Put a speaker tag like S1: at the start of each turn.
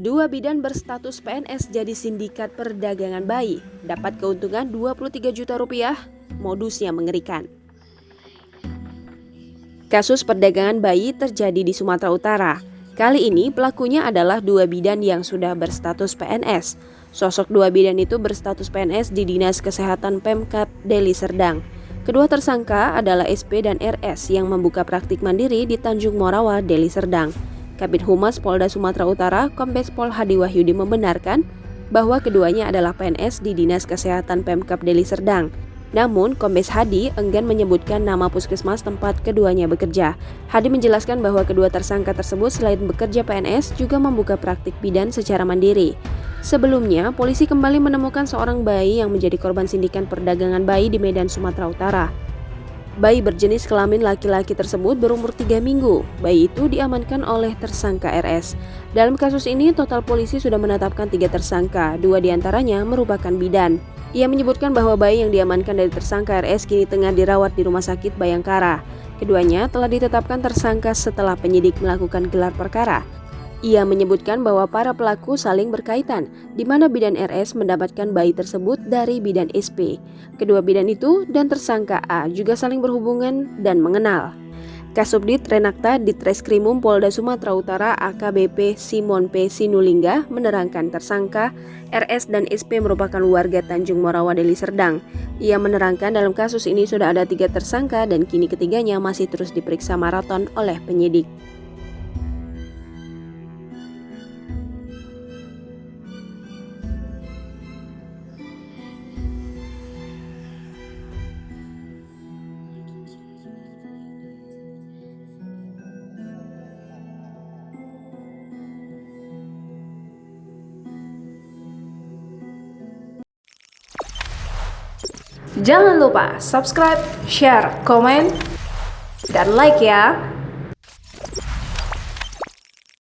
S1: Dua bidan berstatus PNS jadi sindikat perdagangan bayi, dapat keuntungan 23 juta rupiah, modusnya mengerikan. Kasus perdagangan bayi terjadi di Sumatera Utara. Kali ini pelakunya adalah dua bidan yang sudah berstatus PNS. Sosok dua bidan itu berstatus PNS di Dinas Kesehatan Pemkab Deli Serdang. Kedua tersangka adalah SP dan RS yang membuka praktik mandiri di Tanjung Morawa, Deli Serdang. Kabid Humas Polda Sumatera Utara, Kombes Pol Hadi Wahyudi membenarkan bahwa keduanya adalah PNS di Dinas Kesehatan Pemkab Deli Serdang. Namun, Kombes Hadi enggan menyebutkan nama puskesmas tempat keduanya bekerja. Hadi menjelaskan bahwa kedua tersangka tersebut selain bekerja PNS juga membuka praktik bidan secara mandiri. Sebelumnya, polisi kembali menemukan seorang bayi yang menjadi korban sindikan perdagangan bayi di Medan, Sumatera Utara. Bayi berjenis kelamin laki-laki tersebut berumur 3 minggu. Bayi itu diamankan oleh tersangka RS. Dalam kasus ini, total polisi sudah menetapkan 3 tersangka, 2 diantaranya merupakan bidan. Ia menyebutkan bahwa bayi yang diamankan dari tersangka RS kini tengah dirawat di Rumah Sakit Bayangkara. Keduanya telah ditetapkan tersangka setelah penyidik melakukan gelar perkara. Ia menyebutkan bahwa para pelaku saling berkaitan, di mana bidan RS mendapatkan bayi tersebut dari bidan SP. Kedua bidan itu dan tersangka A juga saling berhubungan dan mengenal. Kasubdit Renakta Ditreskrimum Polda Sumatera Utara AKBP Simon P. Sinulinga menerangkan tersangka RS dan SP merupakan warga Tanjung Morawa, Deli Serdang. Ia menerangkan dalam kasus ini sudah ada 3 tersangka dan kini ketiganya masih terus diperiksa maraton oleh penyidik.
S2: Jangan lupa subscribe, share, komen, dan like ya.